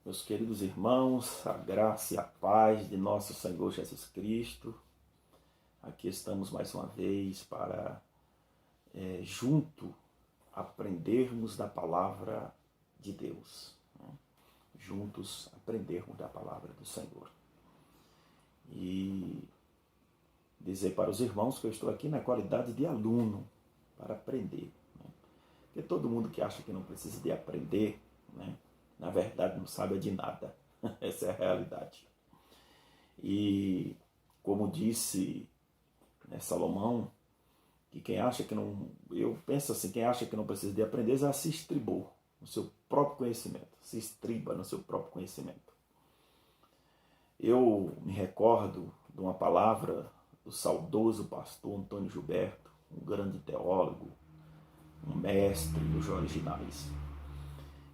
Meus queridos irmãos, a graça e a paz de nosso Senhor Jesus Cristo. Aqui estamos mais uma vez para, junto, aprendermos da palavra de Deus. Né? Juntos aprendermos da palavra do Senhor. E dizer para os irmãos que eu estou aqui na qualidade de aluno para aprender. Né? Porque todo mundo que acha que não precisa de aprender, né? Na verdade não sabe de nada. Essa é a realidade. E como disse, né, Salomão, que quem acha que não... Eu penso assim, quem acha que não precisa de aprender já se estribou no seu próprio conhecimento. Se estriba no seu próprio conhecimento. Eu me recordo de uma palavra do saudoso pastor Antônio Gilberto, um grande teólogo, um mestre dos originais.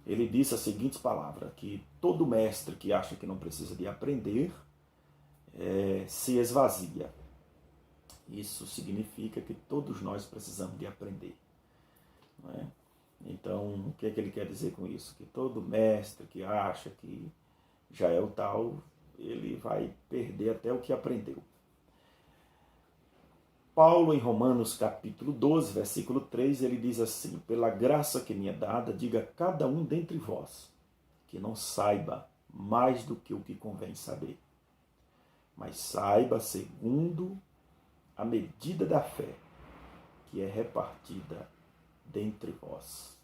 Ele disse as seguintes palavras, que todo mestre que acha que não precisa de aprender se esvazia. Isso significa que todos nós precisamos de aprender. Não é? Então, o que é que ele quer dizer com isso? Que todo mestre que acha que já é o tal, ele vai perder até o que aprendeu. Paulo, em Romanos capítulo 12, versículo 3, ele diz assim: pela graça que me é dada, diga cada um dentre vós, que não saiba mais do que o que convém saber, mas saiba segundo a medida da fé que é repartida dentre vós.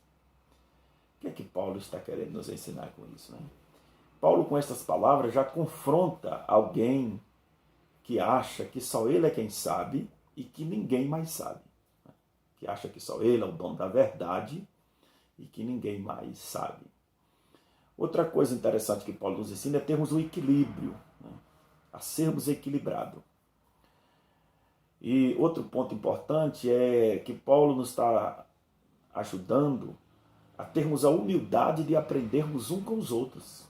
O que é que Paulo está querendo nos ensinar com isso? Né? Paulo, com estas palavras, já confronta alguém que acha que só ele é quem sabe e que ninguém mais sabe. Que acha que só ele é o dono da verdade e que ninguém mais sabe. Outra coisa interessante que Paulo nos ensina é termos um equilíbrio, né? A sermos equilibrados. E outro ponto importante é que Paulo nos está ajudando a termos a humildade de aprendermos uns com os outros.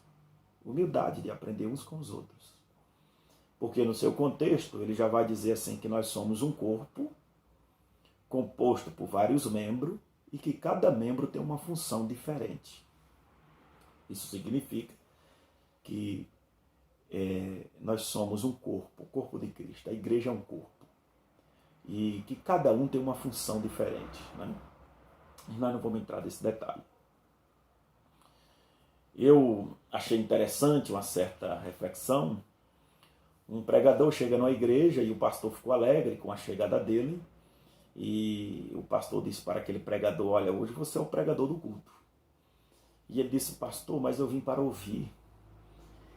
Humildade de aprender uns com os outros. Porque no seu contexto ele já vai dizer assim que nós somos um corpo composto por vários membros e que cada membro tem uma função diferente. Isso significa que nós somos um corpo, o corpo de Cristo. A igreja é um corpo. E que cada um tem uma função diferente. Né? Nós não vamos entrar nesse detalhe. Eu achei interessante uma certa reflexão. Um pregador chega numa igreja e o pastor ficou alegre com a chegada dele. E o pastor disse para aquele pregador: olha, hoje você é o pregador do culto. E ele disse: pastor, mas eu vim para ouvir.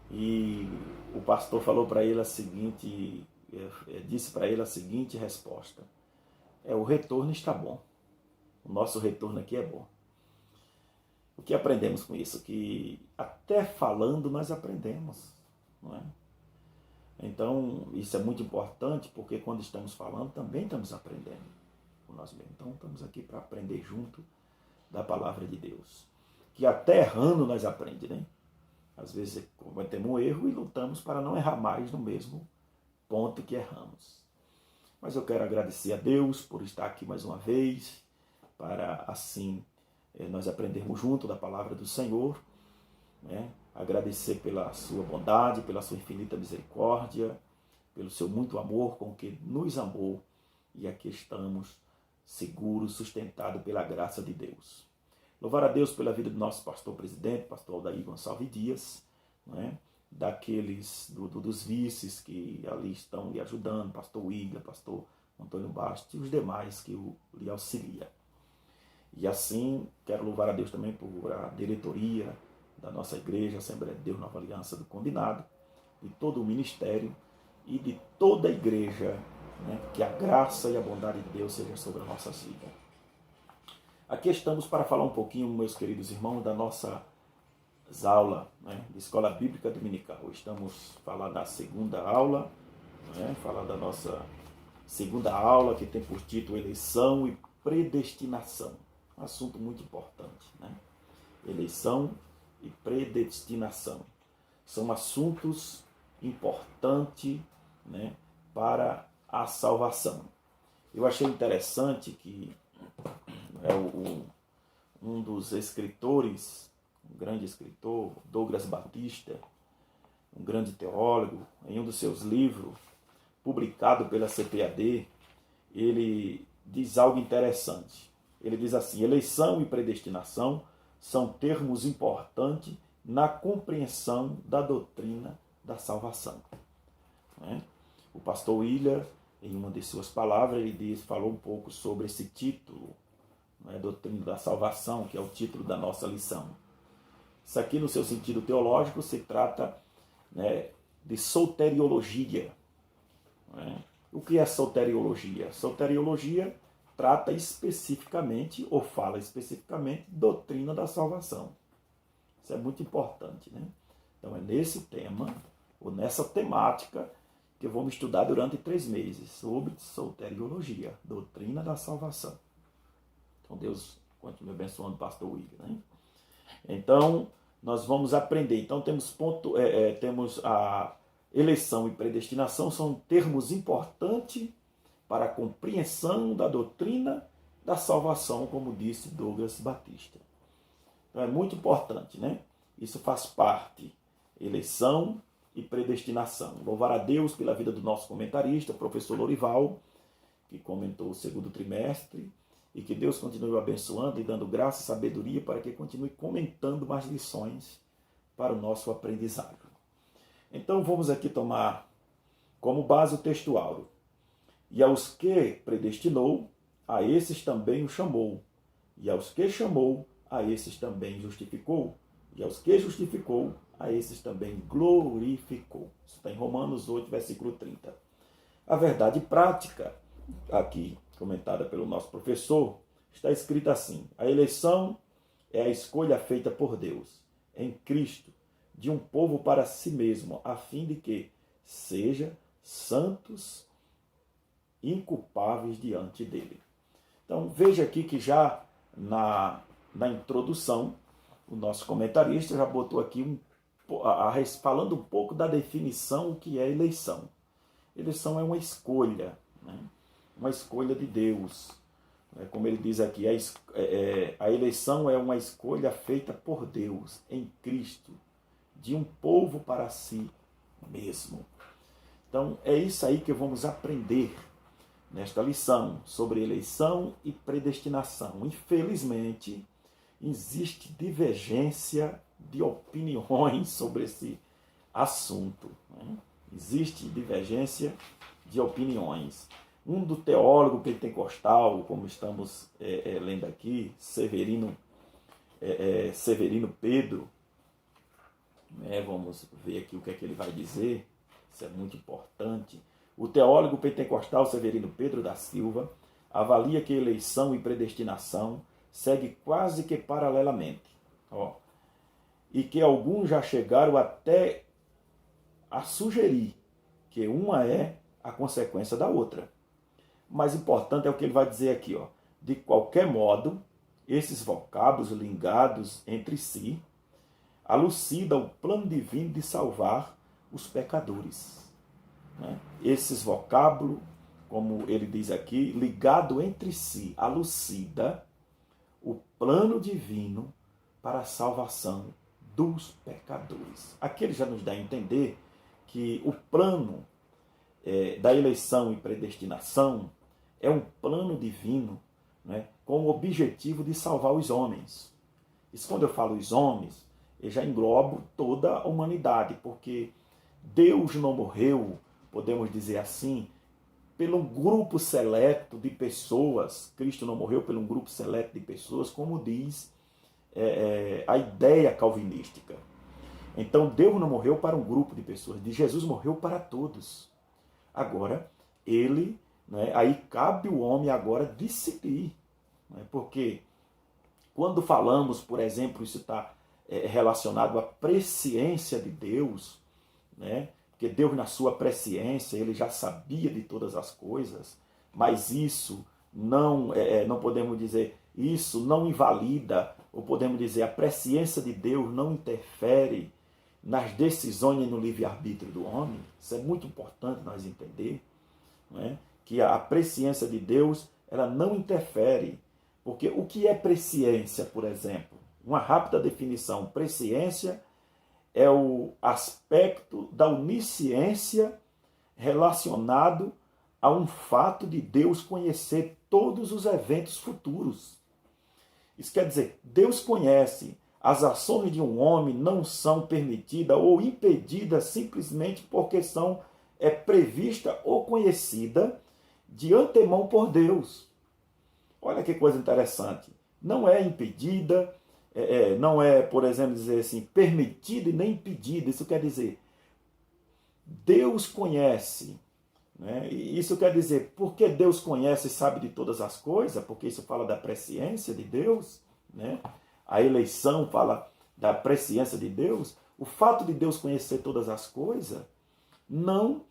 E o pastor falou para ele disse para ele a seguinte resposta: o retorno está bom. O nosso retorno aqui é bom. O que aprendemos com isso? Que até falando nós aprendemos, não é? Então, isso é muito importante, porque quando estamos falando, também estamos aprendendo com nós mesmos. Então, estamos aqui para aprender junto da palavra de Deus. Que até errando nós aprendemos, né? Às vezes cometemos um erro e lutamos para não errar mais no mesmo ponto que erramos. Mas eu quero agradecer a Deus por estar aqui mais uma vez, para assim nós aprendermos junto da palavra do Senhor, né? Agradecer pela sua bondade, pela sua infinita misericórdia, pelo seu muito amor com que nos amou, e aqui estamos seguros, sustentados pela graça de Deus. Louvar a Deus pela vida do nosso pastor presidente, pastor Aldair Gonçalves Dias, né? Dos vices que ali estão lhe ajudando, pastor William, pastor Antônio Bastos e os demais que lhe auxiliam. E assim, quero louvar a Deus também por a diretoria da nossa igreja, Assembleia de Deus Nova Aliança do Combinado, de todo o ministério e de toda a igreja, né? Que a graça e a bondade de Deus seja sobre a nossa vida. Aqui estamos para falar um pouquinho, meus queridos irmãos, da nossa aula, né, de Escola Bíblica Dominical. Estamos falando da segunda aula, né, falar da nossa segunda aula, que tem por título Eleição e Predestinação. Um assunto muito importante. Né? Eleição e predestinação. São assuntos importantes, né, para a salvação. Eu achei interessante que um dos escritores, um grande escritor, Douglas Batista, um grande teólogo, em um dos seus livros, publicado pela CPAD, ele diz algo interessante. Ele diz assim: eleição e predestinação são termos importantes na compreensão da doutrina da salvação. O pastor William, em uma de suas palavras, ele falou um pouco sobre esse título, doutrina da salvação, que é o título da nossa lição. Isso aqui, no seu sentido teológico, se trata de soteriologia. O que é soteriologia? Soteriologia trata especificamente, ou fala especificamente, doutrina da salvação. Isso é muito importante, né? Então é nesse tema, ou nessa temática, que eu vou me estudar durante 3 meses, sobre soteriologia, doutrina da salvação. Então Deus continue abençoando o pastor William, né? Então, nós vamos aprender. Então temos a eleição e predestinação, são termos importantes para a compreensão da doutrina da salvação, como disse Douglas Batista. Então é muito importante, né? Isso faz parte, eleição e predestinação. Louvar a Deus pela vida do nosso comentarista, professor Lorival, que comentou o 2º trimestre, e que Deus continue abençoando e dando graça e sabedoria para que continue comentando mais lições para o nosso aprendizado. Então vamos aqui tomar como base o texto áureo. E aos que predestinou, a esses também o chamou. E aos que chamou, a esses também justificou. E aos que justificou, a esses também glorificou. Isso está em Romanos 8, versículo 30. A verdade prática, aqui comentada pelo nosso professor, está escrita assim: a eleição é a escolha feita por Deus, em Cristo, de um povo para si mesmo, a fim de que seja santos, inculpáveis diante dele. Então veja aqui que já na introdução, o nosso comentarista já botou aqui falando um pouco da definição, o que é eleição. Eleição é uma escolha, uma escolha de Deus. Como ele diz aqui, a eleição é uma escolha feita por Deus em Cristo, de um povo para si mesmo. Então é isso aí que vamos aprender nesta lição sobre eleição e predestinação. Infelizmente, existe divergência de opiniões sobre esse assunto. Existe divergência de opiniões. Um do teólogo pentecostal, como estamos lendo aqui, Severino Pedro, vamos ver aqui o que é que ele vai dizer, isso é muito importante. O teólogo pentecostal Severino Pedro da Silva avalia que eleição e predestinação seguem quase que paralelamente. E que alguns já chegaram até a sugerir que uma é a consequência da outra. O mais importante é o que ele vai dizer aqui. De qualquer modo, esses vocábulos ligados entre si elucidam o plano divino de salvar os pecadores. Esses vocábulos, como ele diz aqui, ligado entre si, elucida o plano divino para a salvação dos pecadores. Aqui ele já nos dá a entender que o plano da eleição e predestinação é um plano divino, com o objetivo de salvar os homens. Isso, quando eu falo os homens, eu já englobo toda a humanidade, porque Deus não morreu, podemos dizer assim, pelo grupo seleto de pessoas. Cristo não morreu pelo grupo seleto de pessoas, como diz a ideia calvinística. Então Deus não morreu para um grupo de pessoas, Jesus morreu para todos. Agora, aí cabe o homem agora decidir. Porque quando falamos, por exemplo, isso está relacionado à presciência de Deus, porque Deus, na sua presciência, ele já sabia de todas as coisas, mas isso não podemos dizer, isso não invalida, ou podemos dizer, a presciência de Deus não interfere nas decisões e no livre-arbítrio do homem. Isso é muito importante nós entender, que a presciência de Deus ela não interfere. Porque o que é presciência, por exemplo? Uma rápida definição. Presciência é o aspecto da onisciência relacionado a um fato de Deus conhecer todos os eventos futuros. Isso quer dizer, Deus conhece. As ações de um homem não são permitidas ou impedidas simplesmente porque são prevista ou conhecida de antemão por Deus. Olha que coisa interessante. Não é impedida, não é, por exemplo, dizer assim, permitida e nem impedida. Isso quer dizer, Deus conhece. Né? E isso quer dizer, porque Deus conhece e sabe de todas as coisas, porque isso fala da presciência de Deus, né? A eleição fala da presciência de Deus. O fato de Deus conhecer todas as coisas não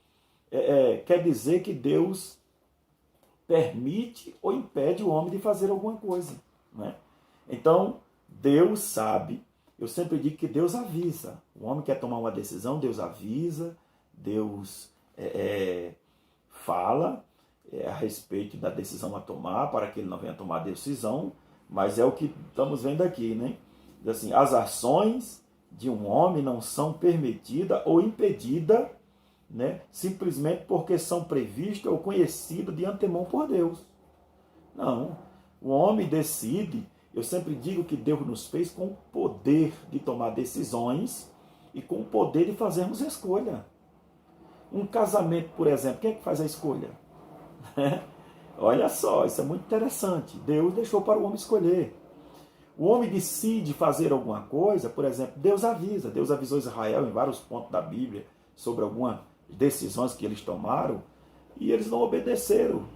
quer dizer que Deus permite ou impede o homem de fazer alguma coisa. Né? Então, Deus sabe. Eu sempre digo que Deus avisa. O homem quer tomar uma decisão, Deus avisa, Deus fala a respeito da decisão a tomar, para que ele não venha tomar decisão, mas é o que estamos vendo aqui, né? Assim, as ações de um homem não são permitidas ou impedidas, né, simplesmente porque são previstas ou conhecidas de antemão por Deus. Não. O homem decide. Eu sempre digo que Deus nos fez com o poder de tomar decisões e com o poder de fazermos escolha. Um casamento, por exemplo, quem é que faz a escolha? Olha só, isso é muito interessante. Deus deixou para o homem escolher. O homem decide fazer alguma coisa, por exemplo, Deus avisa. Deus avisou Israel em vários pontos da Bíblia sobre algumas decisões que eles tomaram e eles não obedeceram.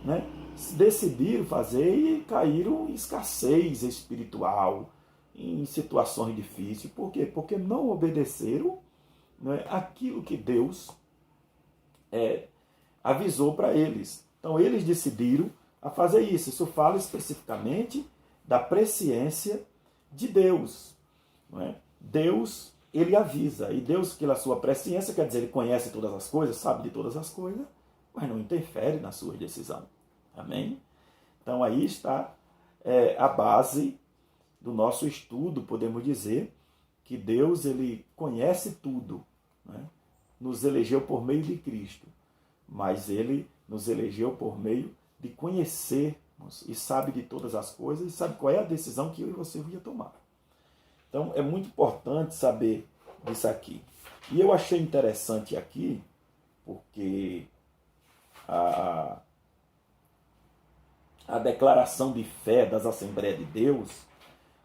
Né? Decidiram fazer e caíram em escassez espiritual, em situações difíceis. Por quê? Porque não obedeceram, né, aquilo que Deus avisou para eles. Então eles decidiram a fazer isso. Isso fala especificamente da presciência de Deus. Não é? Deus, ele avisa. E Deus, pela sua presciência, quer dizer, ele conhece todas as coisas, sabe de todas as coisas, mas não interfere na sua decisão. Amém? Então aí está a base do nosso estudo, podemos dizer, que Deus, ele conhece tudo. Né? Nos elegeu por meio de Cristo, mas ele nos elegeu por meio de conhecermos e sabe de todas as coisas e sabe qual é a decisão que eu e você ia tomar. Então é muito importante saber disso aqui. E eu achei interessante aqui, porque a declaração de fé das Assembleias de Deus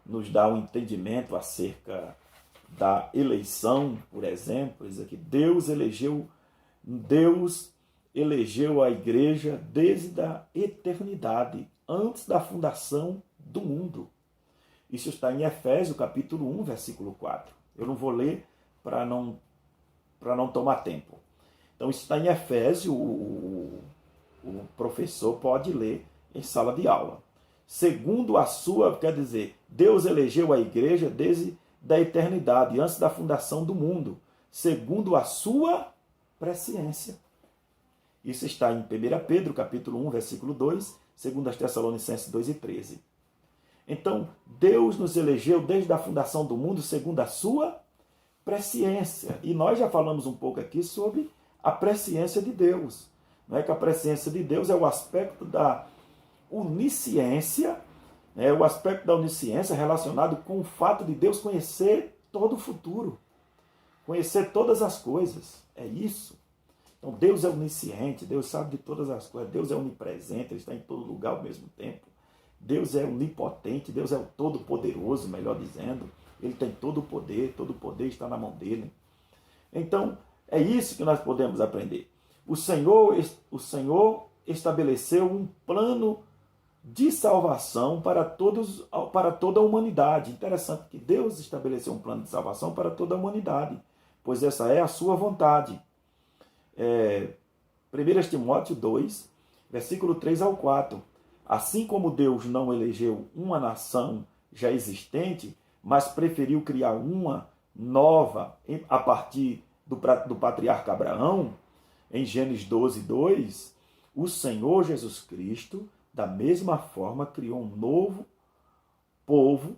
nos dá um entendimento acerca da eleição, por exemplo. Diz aqui, Deus elegeu a igreja desde a eternidade, antes da fundação do mundo. Isso está em Efésios, capítulo 1, versículo 4. Eu não vou ler para não tomar tempo. Então, isso está em Efésios, o professor pode ler em sala de aula. Segundo a sua, quer dizer, Deus elegeu a igreja desde a eternidade, antes da fundação do mundo, segundo a sua presciência. Isso está em 1 Pedro, capítulo 1, versículo 2, 2 Tessalonicenses 2 e 13. Então, Deus nos elegeu desde a fundação do mundo segundo a sua presciência. E nós já falamos um pouco aqui sobre a presciência de Deus. Não é que a presciência de Deus é o aspecto da onisciência, o aspecto da onisciência relacionado com o fato de Deus conhecer todo o futuro, conhecer todas as coisas. É isso. Então Deus é onisciente, Deus sabe de todas as coisas, Deus é onipresente, Ele está em todo lugar ao mesmo tempo. Deus é onipotente, Deus é o todo-poderoso, melhor dizendo. Ele tem todo o poder está na mão dele. Então, é isso que nós podemos aprender. O Senhor estabeleceu um plano de salvação para toda a humanidade. Interessante que Deus estabeleceu um plano de salvação para toda a humanidade, pois essa é a sua vontade. 1 Timóteo 2, versículo 3 ao 4. Assim como Deus não elegeu uma nação já existente, mas preferiu criar uma nova a partir do patriarca Abraão, em Gênesis 12, 2, o Senhor Jesus Cristo, da mesma forma, criou um novo povo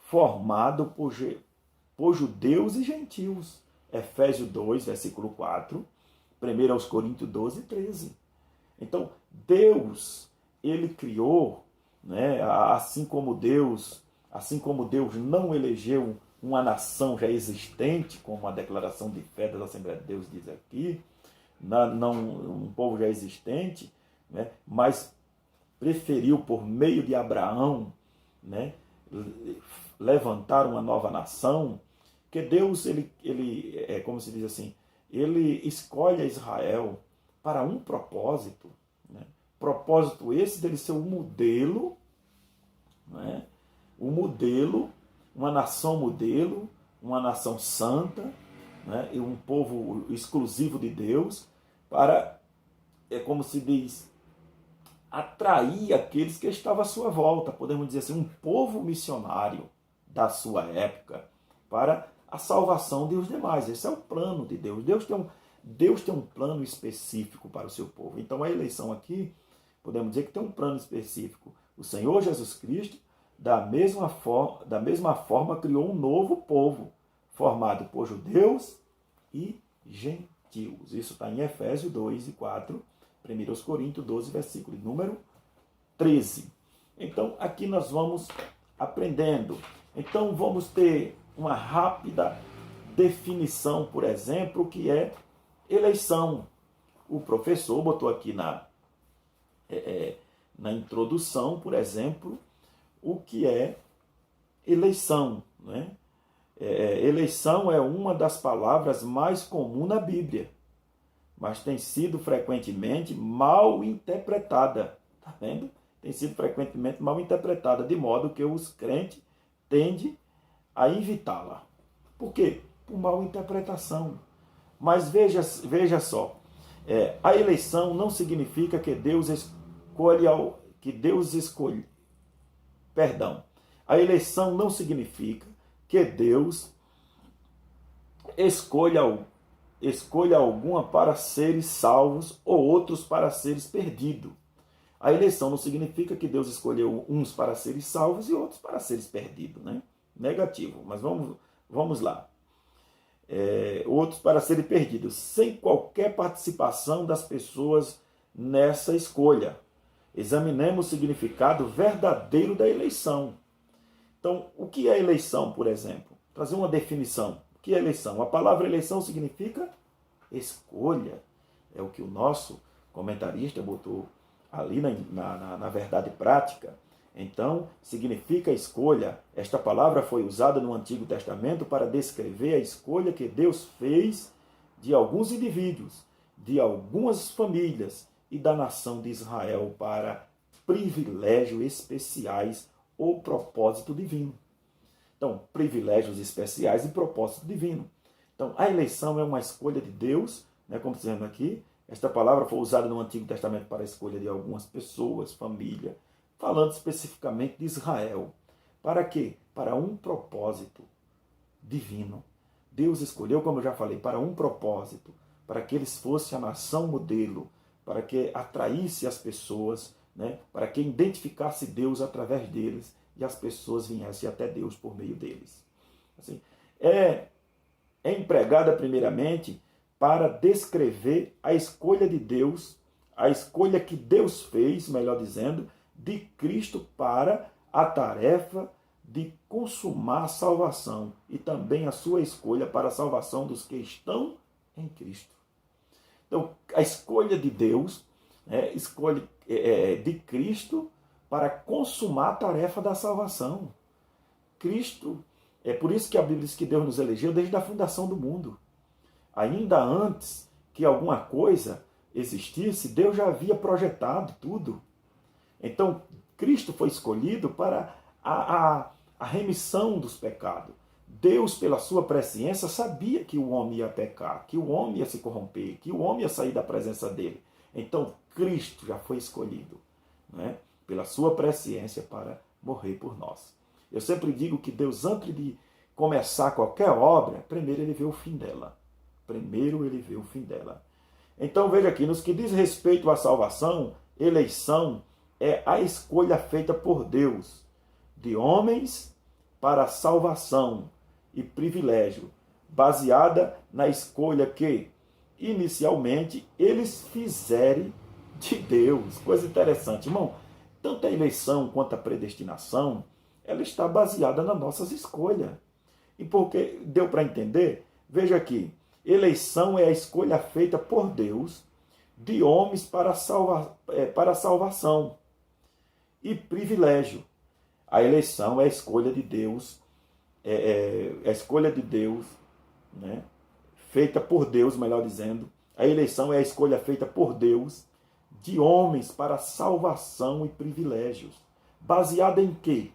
formado por judeus e gentios. Efésios 2, versículo 4, 1 aos Coríntios 12, 13. Então, Deus, ele criou, né, assim como Deus não elegeu uma nação já existente, como a declaração de fé da Assembleia de Deus diz aqui, um povo já existente, né, mas preferiu, por meio de Abraão, né, levantar uma nova nação, que Deus, como se diz assim, ele escolhe Israel para um propósito, né? Propósito esse dele ser um modelo, né? Uma nação santa, né? E um povo exclusivo de Deus, para, como se diz, atrair aqueles que estavam à sua volta, podemos dizer assim, um povo missionário da sua época, para a salvação dos demais. Esse é o plano de Deus. Deus tem um plano específico para o seu povo. Então a eleição aqui, podemos dizer que tem um plano específico. O Senhor Jesus Cristo, da mesma forma, criou um novo povo, formado por judeus e gentios. Isso está em Efésios 2 e 4, 1 Coríntios 12, versículo número 13. Então aqui nós vamos aprendendo. Então vamos ter uma rápida definição, por exemplo, que é eleição. O professor botou aqui na introdução, por exemplo, o que é eleição, né? Eleição é uma das palavras mais comuns na Bíblia, mas tem sido frequentemente mal interpretada. Tá vendo? Tem sido frequentemente mal interpretada, de modo que os crentes tendem a evitá-la. Por quê? Por mal interpretação. Mas veja só, a eleição não significa que Deus escolhe. A eleição não significa que Deus escolha alguma para serem salvos ou outros para serem perdidos. A eleição não significa que Deus escolheu uns para serem salvos e outros para serem perdidos, né? Negativo, mas vamos lá. Outros para serem perdidos, sem qualquer participação das pessoas nessa escolha. Examinemos o significado verdadeiro da eleição. Então, o que é eleição, por exemplo? Trazer uma definição. O que é eleição? A palavra eleição significa escolha. É o que o nosso comentarista botou ali na verdade prática. Então, significa escolha. Esta palavra foi usada no Antigo Testamento para descrever a escolha que Deus fez de alguns indivíduos, de algumas famílias e da nação de Israel para privilégios especiais ou propósito divino. Então, privilégios especiais e propósito divino. Então, a eleição é uma escolha de Deus, né, como dizendo aqui, esta palavra foi usada no Antigo Testamento para a escolha de algumas pessoas, família, falando especificamente de Israel. Para quê? Para um propósito divino. Deus escolheu, como eu já falei, para um propósito, para que eles fossem a nação modelo, para que atraísse as pessoas, né? Para que identificasse Deus através deles e as pessoas viessem até Deus por meio deles. Assim, é empregada primeiramente para descrever a escolha de Deus, a escolha que Deus fez, melhor dizendo, de Cristo para a tarefa de consumar a salvação e também a sua escolha para a salvação dos que estão em Cristo. Então, a escolha de Deus, escolhe de Cristo para consumar a tarefa da salvação. Cristo, é por isso que a Bíblia diz que Deus nos elegeu desde a fundação do mundo. Ainda antes que alguma coisa existisse, Deus já havia projetado tudo. Então, Cristo foi escolhido para a remissão dos pecados. Deus, pela sua presciência, sabia que o homem ia pecar, que o homem ia se corromper, que o homem ia sair da presença dele. Então, Cristo já foi escolhido, né, pela sua presciência para morrer por nós. Eu sempre digo que Deus, antes de começar qualquer obra, primeiro ele vê o fim dela. Então, veja aqui, nos que diz respeito à salvação, eleição é a escolha feita por Deus de homens para salvação e privilégio, baseada na escolha que, inicialmente, eles fizerem de Deus. Coisa interessante, irmão. Tanto a eleição quanto a predestinação, ela está baseada nas nossas escolhas. E porque deu para entender? Veja aqui, eleição é a escolha feita por Deus de homens para a salvação e privilégio. A eleição é a escolha de Deus, a escolha de Deus, né? Feita por Deus, melhor dizendo. A eleição é a escolha feita por Deus de homens para salvação e privilégios. Baseada em quê?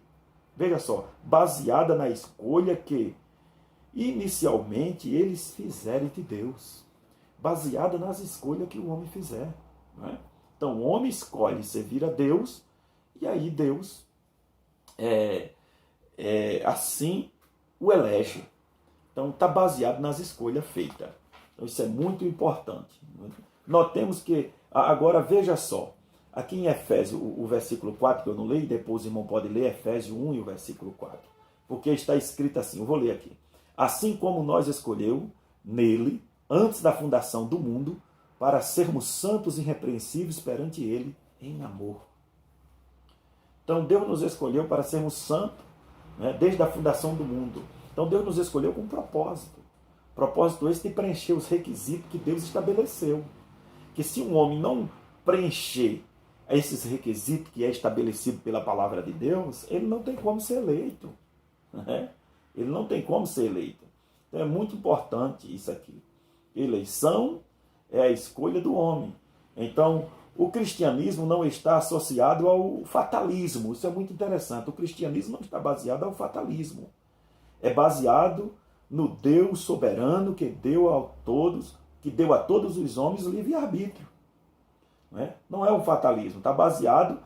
Veja só, baseada na escolha que inicialmente eles fizerem de Deus. Baseada nas escolhas que o homem fizer. Não é? Então o homem escolhe servir a Deus e aí Deus assim o elege. Então está baseado nas escolhas feitas. Então isso é muito importante. Notemos que, agora veja só, aqui em Efésios, o versículo 4, que eu não leio, depois o irmão pode ler Efésios 1 e o versículo 4. Porque está escrito assim, eu vou ler aqui. Assim como nós escolheu nele, antes da fundação do mundo, para sermos santos e irrepreensíveis perante ele em amor. Então Deus nos escolheu para sermos santos, né, desde a fundação do mundo. Então Deus nos escolheu com um propósito. Propósito esse de preencher os requisitos que Deus estabeleceu. Que se um homem não preencher esses requisitos que é estabelecido pela palavra de Deus, ele não tem como ser eleito. Né? Ele não tem como ser eleito. Então é muito importante isso aqui. Eleição é a escolha do homem. Então, o cristianismo não está associado ao fatalismo. Isso é muito interessante. O cristianismo não está baseado ao fatalismo. É baseado no Deus soberano que deu a todos os homens livre-arbítrio. Não é um fatalismo. Está baseado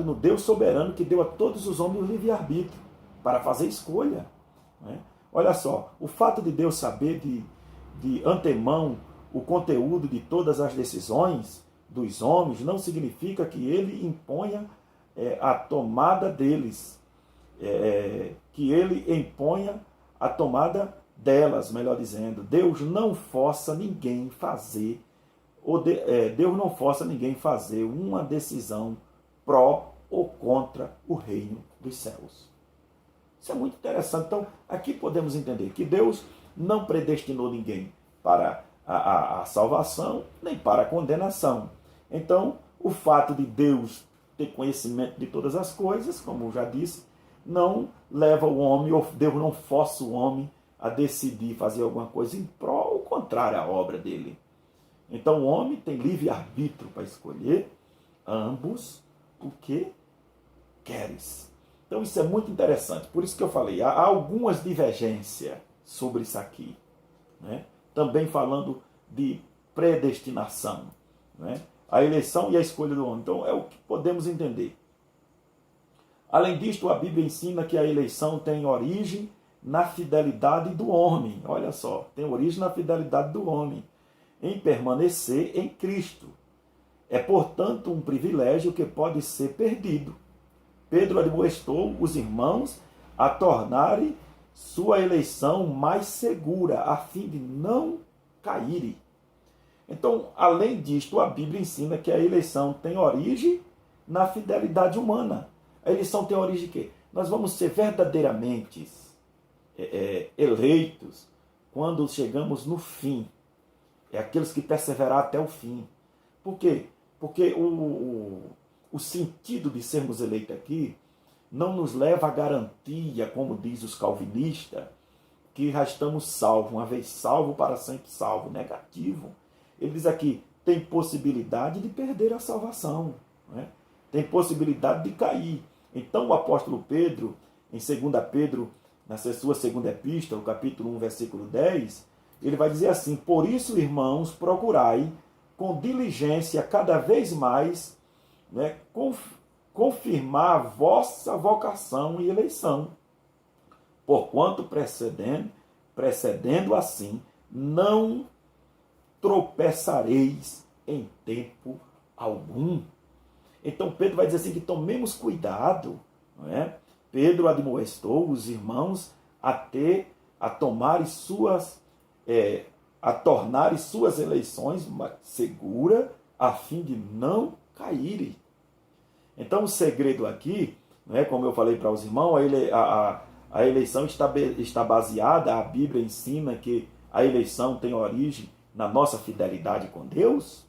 no Deus soberano que deu a todos os homens livre-arbítrio para fazer escolha. Olha só, o fato de Deus saber de antemão o conteúdo de todas as decisões dos homens não significa que ele imponha a tomada deles, que ele imponha a tomada delas, melhor dizendo. Deus não força ninguém fazer, Deus não força ninguém fazer uma decisão pró ou contra o reino dos céus. Isso é muito interessante. Então, aqui podemos entender que Deus não predestinou ninguém para a salvação, nem para a condenação. Então, o fato de Deus ter conhecimento de todas as coisas, como eu já disse, não leva o homem, ou Deus não força o homem a decidir fazer alguma coisa em prol ou contrário à obra dele. Então, o homem tem livre-arbítrio para escolher ambos o que queres. Então, isso é muito interessante. Por isso que eu falei, há algumas divergências sobre isso aqui. Né? Também falando de predestinação. Né? A eleição e a escolha do homem. Então, é o que podemos entender. Além disto, a Bíblia ensina que a eleição tem origem na fidelidade do homem. Olha só, tem origem na fidelidade do homem, em permanecer em Cristo. É, portanto, um privilégio que pode ser perdido. Pedro admoestou os irmãos a tornarem sua eleição mais segura, a fim de não caírem. Então, além disto, a Bíblia ensina que a eleição tem origem na fidelidade humana. A eleição tem origem de quê? Nós vamos ser verdadeiramente eleitos quando chegamos no fim. É aqueles que perseveraram até o fim. Por quê? Porque o sentido de sermos eleitos aqui não nos leva à garantia, como diz os calvinistas, que já estamos salvos, uma vez salvo, para sempre salvo. Negativo. Ele diz aqui, tem possibilidade de perder a salvação. Né? Tem possibilidade de cair. Então o apóstolo Pedro, em 2 Pedro, na sua segunda epístola, no capítulo 1, versículo 10, ele vai dizer assim, por isso, irmãos, procurai com diligência cada vez mais, né, confirmar a vossa vocação e eleição, porquanto precedendo assim, não tropeçareis em tempo algum. Então Pedro vai dizer assim que tomemos cuidado, não é? Pedro admoestou os irmãos a tornarem suas eleições seguras, a fim de não caírem. Então o segredo aqui, né, como eu falei para os irmãos, a eleição está baseada, a Bíblia ensina que a eleição tem origem na nossa fidelidade com Deus.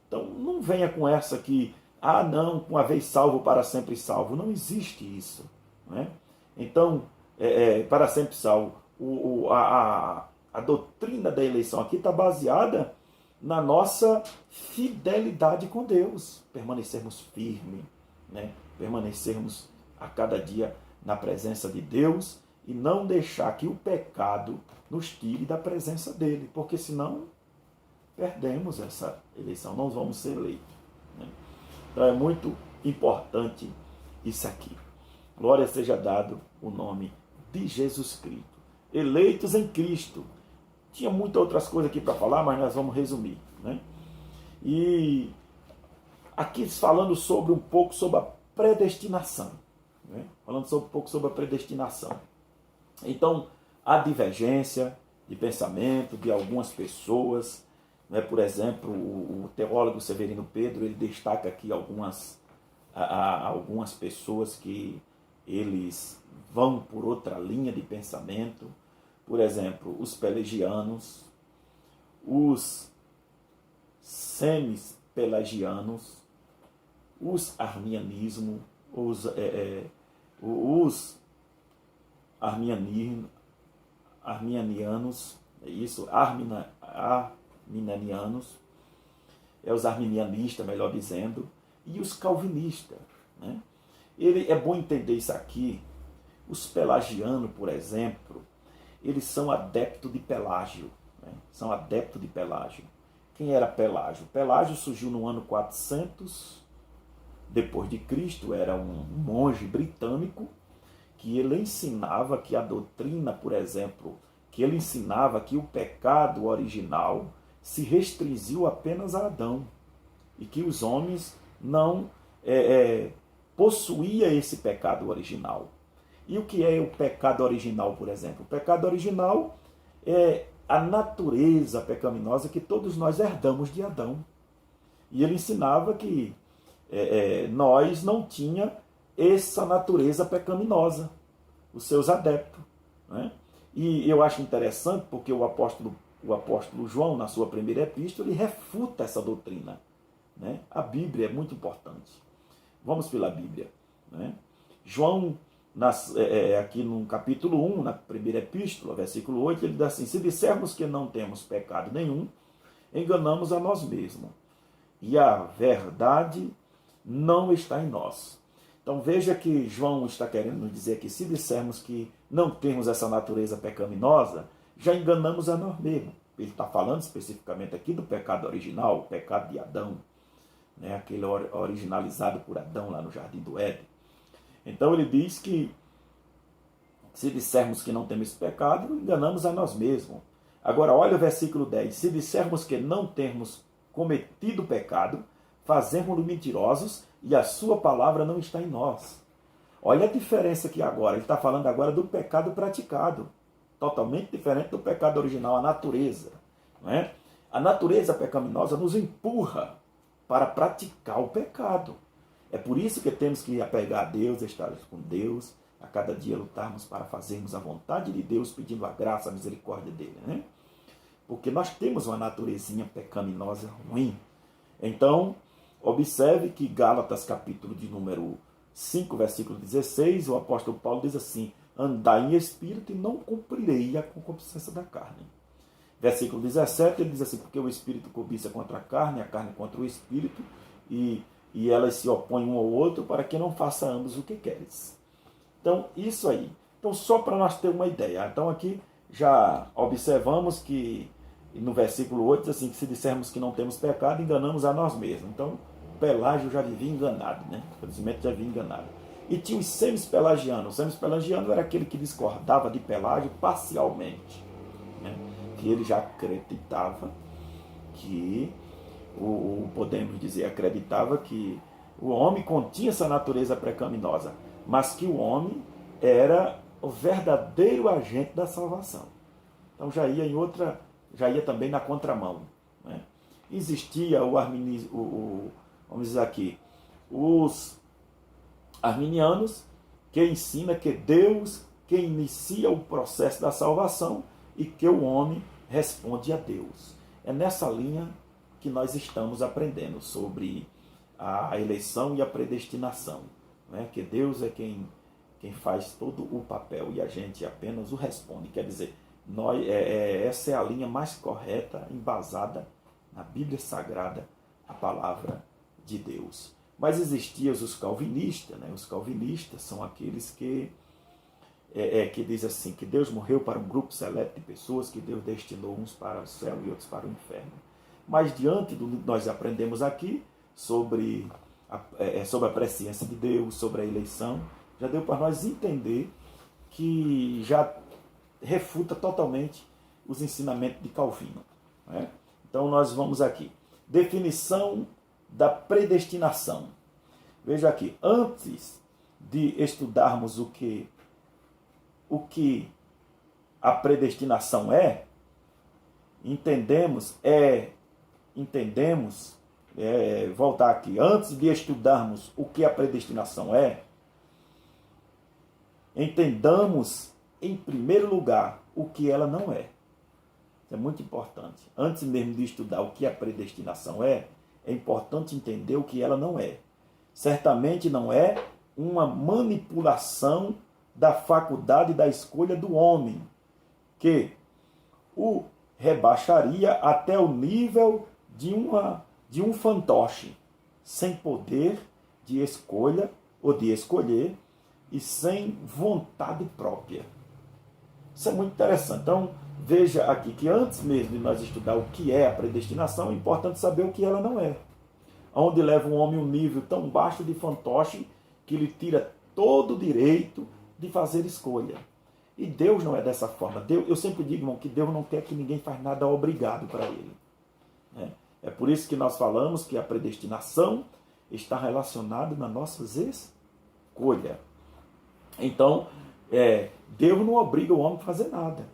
Então não venha com essa que, não, uma vez salvo, para sempre salvo. Não existe isso. Né? Então, para sempre salvo, a doutrina da eleição aqui está baseada na nossa fidelidade com Deus. Permanecermos firmes, né? Permanecermos a cada dia na presença de Deus e não deixar que o pecado nos tire da presença dele, porque senão perdemos essa eleição, não vamos ser eleitos. Né? Então é muito importante isso aqui. Glória seja dado o nome de Jesus Cristo. Eleitos em Cristo. Tinha muitas outras coisas aqui para falar, mas nós vamos resumir. Né? E aqui falando um pouco sobre a predestinação. Né? Falando um pouco sobre a predestinação. Então, há divergência de pensamento de algumas pessoas. Né? Por exemplo, o teólogo Severino Pedro, ele destaca aqui algumas pessoas que eles vão por outra linha de pensamento. Por exemplo, os pelagianos, os semi-pelagianos, os arminianismo, os arminianos, arminianos, os arminianistas, melhor dizendo, e os calvinistas. Né? É bom entender isso aqui. Os pelagianos, por exemplo, eles são adeptos de Pelágio. Né? São adeptos de Pelágio. Quem era Pelágio? Pelágio surgiu no ano 400 depois de Cristo. Era um monge britânico que ele ensinava que a doutrina, por exemplo, que ele ensinava que o pecado original se restringiu apenas a Adão e que os homens não possuíam esse pecado original. E o que é o pecado original, por exemplo? O pecado original é a natureza pecaminosa que todos nós herdamos de Adão. E ele ensinava que nós não tínhamos essa natureza pecaminosa, os seus adeptos. Né? E eu acho interessante porque o apóstolo João, na sua primeira epístola, ele refuta essa doutrina. Né? A Bíblia é muito importante. Vamos pela Bíblia. Né? João, aqui no capítulo 1, na primeira epístola, versículo 8, ele diz assim: se dissermos que não temos pecado nenhum, enganamos a nós mesmos, e a verdade não está em nós. Então veja que João está querendo nos dizer que se dissermos que não temos essa natureza pecaminosa, já enganamos a nós mesmos. Ele está falando especificamente aqui do pecado original, o pecado de Adão, né? Aquele originalizado por Adão lá no Jardim do Éden. Então ele diz que se dissermos que não temos pecado, enganamos a nós mesmos. Agora olha o versículo 10. Se dissermos que não temos cometido pecado, fazemos-nos mentirosos e a sua palavra não está em nós. Olha a diferença aqui agora. Ele está falando agora do pecado praticado. Totalmente diferente do pecado original, a natureza. Não é? A natureza pecaminosa nos empurra para praticar o pecado. É por isso que temos que apegar a Deus, estar com Deus, a cada dia lutarmos para fazermos a vontade de Deus, pedindo a graça, a misericórdia dele. Né? Porque nós temos uma naturezinha pecaminosa ruim. Então, observe que Gálatas, capítulo de número 5, versículo 16, o apóstolo Paulo diz assim: andai em espírito e não cumprirei a concupiscência da carne. Versículo 17, ele diz assim: porque o espírito cobiça contra a carne contra o espírito, e elas se opõem um ao outro para que não faça ambos o que queres. Então, isso aí. Então, só para nós ter uma ideia. Então, aqui já observamos que no versículo 8 diz assim, que se dissermos que não temos pecado, enganamos a nós mesmos. Então, Pelágio já vivia enganado, né? Infelizmente já vivia enganado. E tinha os semi-pelagianos. O semi-pelagiano era aquele que discordava de Pelágio parcialmente. Né? Que ele já acreditava que, podemos dizer, acreditava que o homem continha essa natureza pecaminosa, mas que o homem era o verdadeiro agente da salvação. Então já ia também na contramão, né? Existia vamos dizer aqui, os arminianos, que ensina que Deus que inicia o processo da salvação e que o homem responde a Deus. É nessa linha que nós estamos aprendendo sobre a eleição e a predestinação, né? Que Deus é quem faz todo o papel e a gente apenas o responde. Quer dizer, essa é a linha mais correta, embasada na Bíblia Sagrada, a palavra de Deus. Mas existiam os calvinistas, né? Os calvinistas são aqueles que diz assim, que Deus morreu para um grupo seleto de pessoas, que Deus destinou uns para o céu e outros para o inferno. Mas diante do que nós aprendemos aqui sobre a presciência de Deus, sobre a eleição, já deu para nós entender que já refuta totalmente os ensinamentos de Calvino, né? Então nós vamos aqui. Definição da predestinação. Veja aqui, antes de estudarmos o que a predestinação voltar aqui, antes de estudarmos o que a predestinação entendamos em primeiro lugar o que ela não é. Isso é muito importante. Antes mesmo de estudar o que a predestinação é importante entender o que ela não é. Certamente não é uma manipulação da faculdade da escolha do homem, que o rebaixaria até o nível de um fantoche, sem poder de escolha ou de escolher e sem vontade própria. Isso é muito interessante. Então, veja aqui que antes mesmo de nós estudar o que é a predestinação, é importante saber o que ela não é. Onde leva um homem um nível tão baixo de fantoche que lhe tira todo o direito de fazer escolha. E Deus não é dessa forma. Eu sempre digo, irmão, que Deus não quer que ninguém faça nada obrigado para Ele. É por isso que nós falamos que a predestinação está relacionada nas nossas escolhas. Então, Deus não obriga o homem a fazer nada.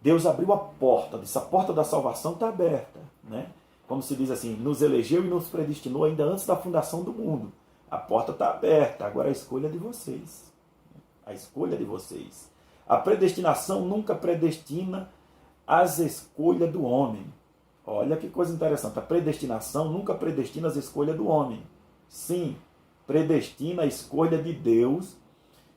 Deus abriu a porta, essa porta da salvação está aberta, né? Como se diz assim, nos elegeu e nos predestinou ainda antes da fundação do mundo. A porta está aberta, agora a escolha é de vocês. A escolha é de vocês. A predestinação nunca predestina as escolhas do homem. Olha que coisa interessante. A predestinação nunca predestina as escolhas do homem. Sim, predestina a escolha de Deus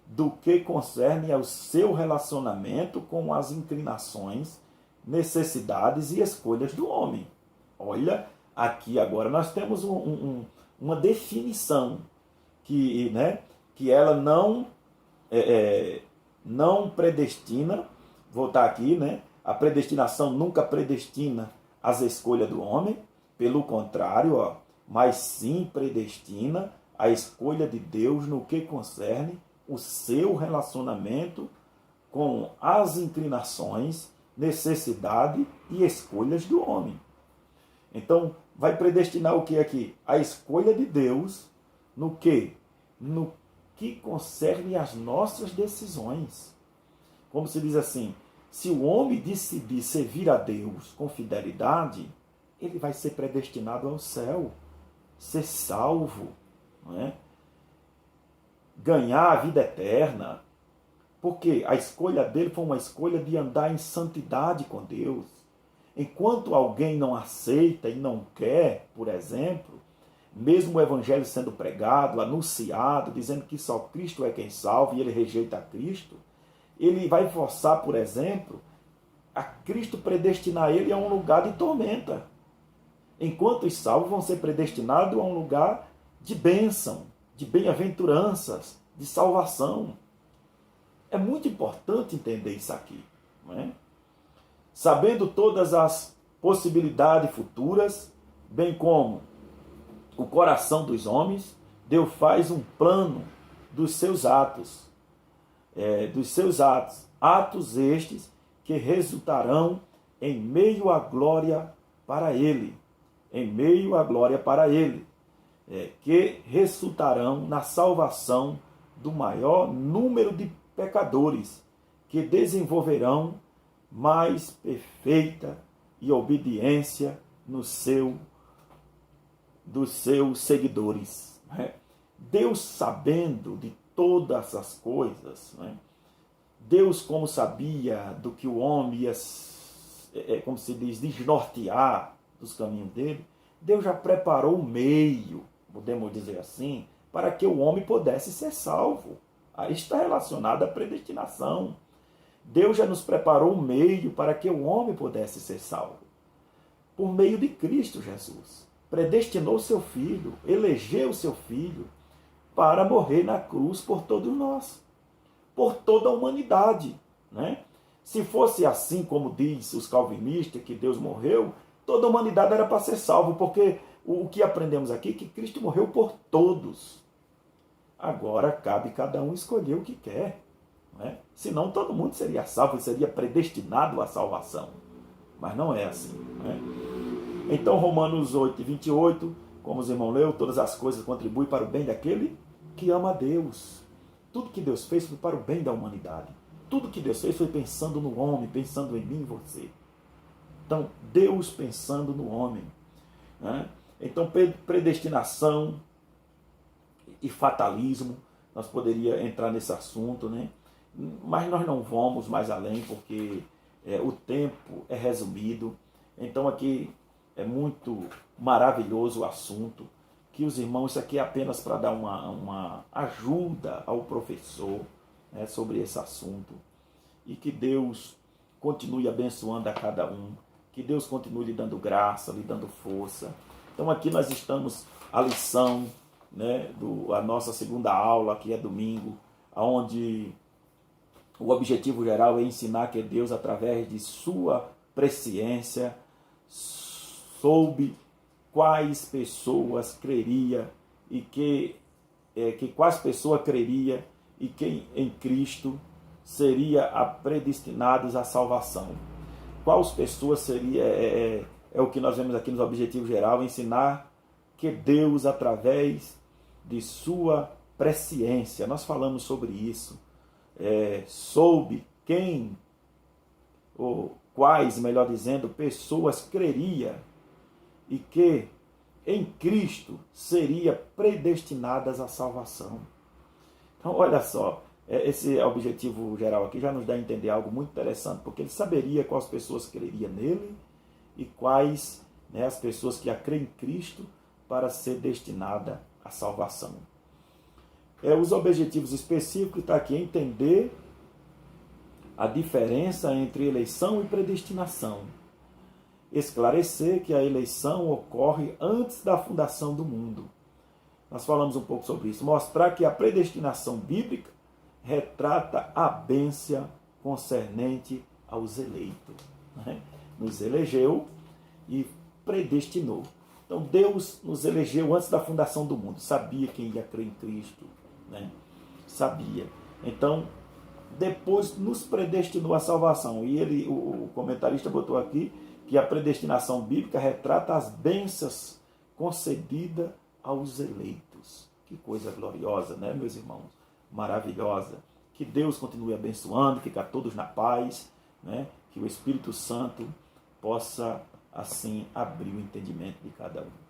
do que concerne ao seu relacionamento com as inclinações, necessidades e escolhas do homem. Olha, aqui agora nós temos uma definição que ela não predestina, vou voltar aqui, né? A predestinação nunca predestina as escolhas do homem, pelo contrário, mas sim predestina a escolha de Deus no que concerne o seu relacionamento com as inclinações, necessidade e escolhas do homem. Então, vai predestinar o que aqui? A escolha de Deus no que? No que concerne as nossas decisões. Como se diz assim, se o homem decidir servir a Deus com fidelidade, ele vai ser predestinado ao céu, ser salvo, não é? Ganhar a vida eterna, porque a escolha dele foi uma escolha de andar em santidade com Deus. Enquanto alguém não aceita e não quer, por exemplo, mesmo o evangelho sendo pregado, anunciado, dizendo que só Cristo é quem salva e ele rejeita a Cristo, ele vai forçar, por exemplo, a Cristo predestinar ele a um lugar de tormenta. Enquanto os salvos vão ser predestinados a um lugar de bênção, de bem-aventuranças, de salvação. É muito importante entender isso aqui, não é? Sabendo todas as possibilidades futuras, bem como o coração dos homens, Deus faz um plano dos seus atos. Atos estes que resultarão em meio à glória para Ele. Em meio à glória para Ele. Que resultarão na salvação do maior número de pecadores, que desenvolverão mais perfeita e obediência dos seus seguidores. Né? Deus, sabendo de todas as coisas, né? Deus, como sabia do que o homem ia, como se diz, desnortear dos caminhos dele, Deus já preparou o meio, podemos dizer assim, para que o homem pudesse ser salvo. Aí está relacionado à predestinação. Deus já nos preparou o meio para que o homem pudesse ser salvo. Por meio de Cristo Jesus. Predestinou seu Filho, elegeu seu Filho para morrer na cruz por todos nós, por toda a humanidade. Né? Se fosse assim como diz os calvinistas, que Deus morreu, toda a humanidade era para ser salvo, porque o que aprendemos aqui é que Cristo morreu por todos. Agora cabe cada um escolher o que quer. Né? Senão todo mundo seria salvo e seria predestinado à salvação. Mas não é assim. Né? Então Romanos 8, 28, como os irmãos leu, todas as coisas contribuem para o bem daquele que ama a Deus. Tudo que Deus fez foi para o bem da humanidade. Tudo que Deus fez foi pensando no homem, pensando em mim e você. Então, Deus pensando no homem. Né? Então, predestinação e fatalismo, nós poderíamos entrar nesse assunto, né? Mas nós não vamos mais além, porque o tempo é resumido. Então, aqui é muito maravilhoso o assunto, que os irmãos, isso aqui é apenas para dar uma ajuda ao professor, né, sobre esse assunto, e que Deus continue abençoando a cada um, que Deus continue lhe dando graça, lhe dando força. Então aqui nós estamos, a lição, né, a nossa segunda aula, que é domingo, onde o objetivo geral é ensinar que Deus, através de sua presciência, soube quais pessoas creria e que quais pessoas creria e quem em Cristo seria predestinados à salvação. Quais pessoas seria, é o que nós vemos aqui nos objetivos geral, ensinar que Deus, através de sua presciência, nós falamos sobre isso, soube quem, ou quais, melhor dizendo, pessoas creria e que em Cristo seria predestinadas à salvação. Então, olha só, esse objetivo geral aqui já nos dá a entender algo muito interessante, porque ele saberia quais pessoas creriam nele e quais, né, as pessoas que a creem em Cristo para ser destinada à salvação. Os objetivos específicos está aqui, entender a diferença entre eleição e predestinação. Esclarecer que a eleição ocorre antes da fundação do mundo. Nós falamos um pouco sobre isso. Mostrar que a predestinação bíblica retrata a bênção concernente aos eleitos. Né? Nos elegeu e predestinou. Então Deus nos elegeu antes da fundação do mundo. Sabia quem ia crer em Cristo. Né? Sabia. Então, depois nos predestinou à salvação. E o comentarista botou aqui que a predestinação bíblica retrata as bênçãos concedidas aos eleitos. Que coisa gloriosa, né, meus irmãos? Maravilhosa. Que Deus continue abençoando, ficar todos na paz, né? Que o Espírito Santo possa, assim, abrir o entendimento de cada um.